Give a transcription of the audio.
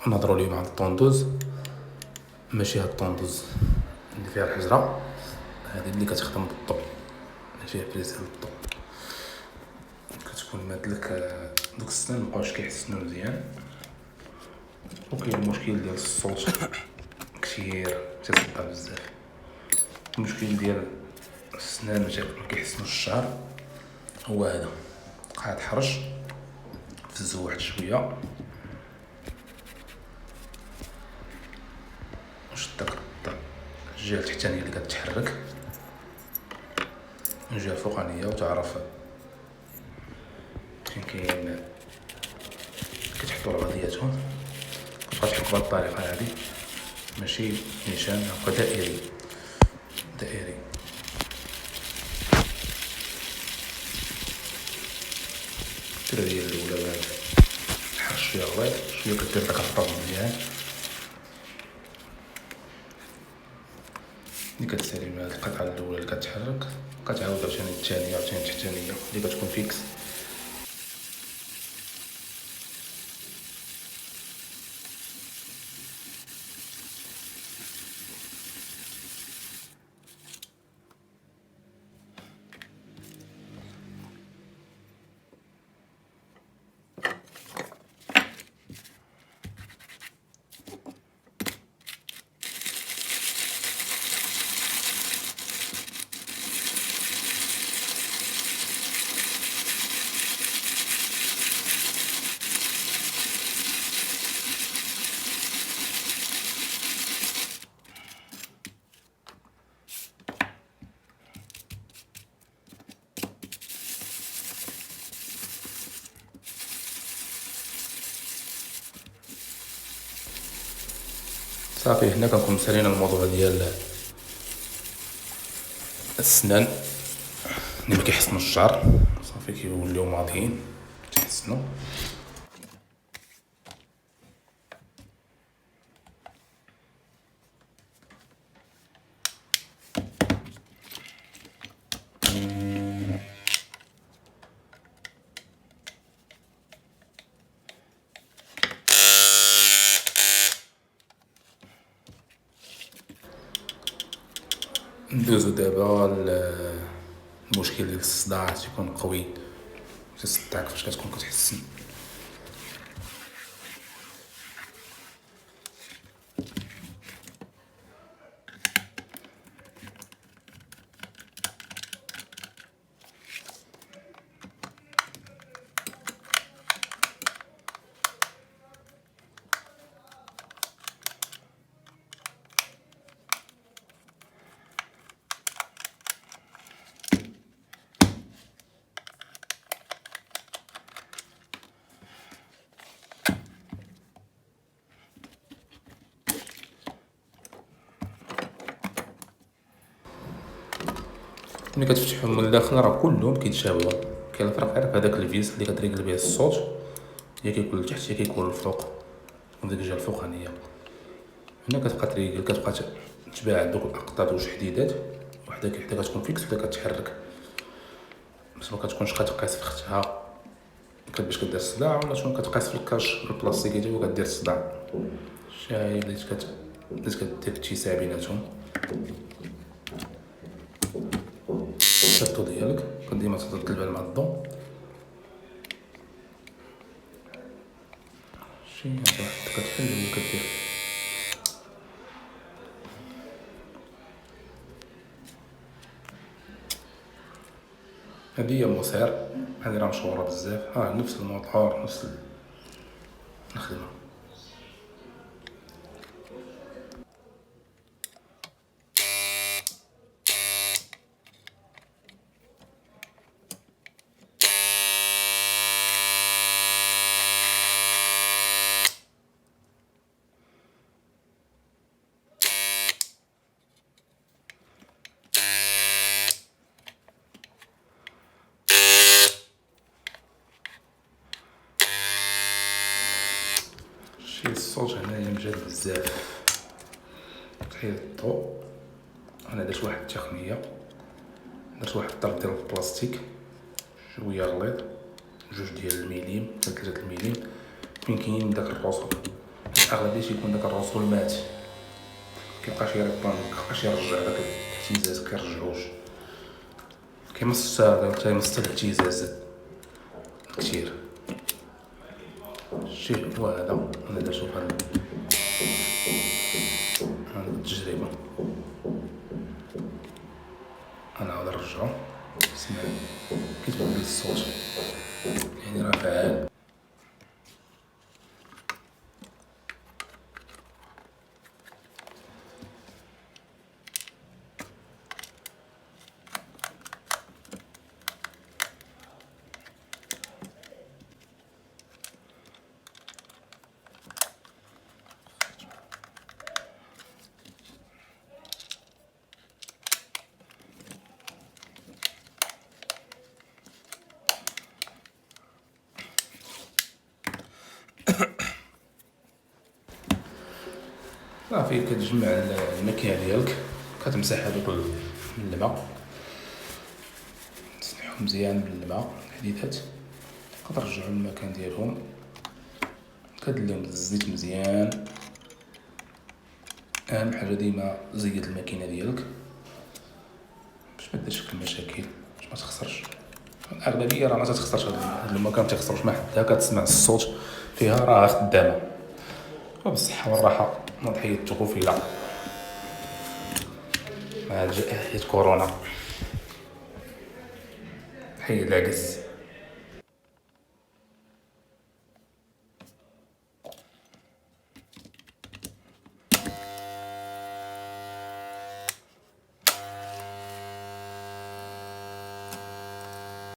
نهضروا اليوم عن الطوندوز، ماشي هاد الطوندوز اللي فيها الحجره، هذه اللي كتخدم بالضوء، اللي فيها بريز ديال الضوء. كتكون مادلك دوك السنان مبقاوش كيحسنوا مزيان، وكاين المشكل ديال الصوت كثير تيصدع بزاف. المشكل ديال السنان ما كيحسنوش الشعر هو هذا، قاعد حرج في الزواحد شويه، واش داك الجهه التحتانيه اللي كتحرك، الجهه الفوقانيه، وتعرف فين كاين كتحطوا الغذياتهم. كتبقى تحك بهاد الطريقه هادي، ماشي نيشان، هو دائري دائري. التربيه الاولى بهاد الحرش شويه غليظ، شويه كدير داك الرطب مزيان. ملي كتسالي من هاد القطعه الاولى اللي كتحرك، كتعاود عاوتاني الثانيه عاوتاني التحتانيه اللي كتكون فيكس. صافي، هنا كنكون سالينا الموضوع ديال السنان اللي ما كيحسنوش الشعر، صافي كيوليو ماضيين كيحسنوا. ندوزو دابا المشكل ديال الصداع، تيكون قوي، تيصدعك فاش كتكون كتحسن. ملي كتفتحهم من الداخل راه كلهم كيتشابهوا، كاين الفرق غير في هذاك الفيس اللي كتريقل به الصوت، يا كيكون لتحت يا كيكون للفوق، من ديك الجهه الفوقانيه. هنا كتبقى تريقل، كتبقى تباعد دوك الاقطاب واش حديدات، وحده كتكون فيكس وحده كتحرك، باش ما كتكونش كتقيس في اختها باش كدير الصداع، ولا شنو كتقيس في الكاش البلاستيكي ديالو وكدير الصداع. شايف بدات كدير اتساع بيناتهم. الشطو ديالك ديما تقدر تلبها مع الضو، شي واحد كتحل ولا كدير. هادي هي الموسير، هادي راه مشهورة بزاف، نفس الموتور نفس الخدمة. شي الصوت هنايا مجال بزاف، تحيد الضوء. انا درت واحد التقنية، درت واحد الطرف ديال البلاستيك شوية غليظ، 2 ديال المليم حتى 3 المليم، فين كاين داك الرسوب اغلبيه تيكون داك الرسول مات، كيبقاش يرجع داك الاهتزاز، كيرجعوش كيمص الاهتزاز كثير. شي هو هذا انا دا شوف هذا التجربه. انا غادي نرجعو اسمع كيتبان لي الصوت يعني راه فعال. صافي كتجمع الماكينه ديالك، كتمسح هذوك الماء، تسنحهم مزيان بالماء الحديدات، كترجعو للمكان ديالهم، كديرلهم الزيت مزيان. اهم حاجه ديما زيت الماكينه ديالك باش ما ديرش لك المشاكل، باش ما تخسرش. الاغلبيه راه ما تخسرش، هاد الماء ما تخسرش ما حدا، كتسمع الصوت فيها راه خدامه. وبالصحه والراحه من ضحيه الطفوله مع جائحه كورونا، حي العجز.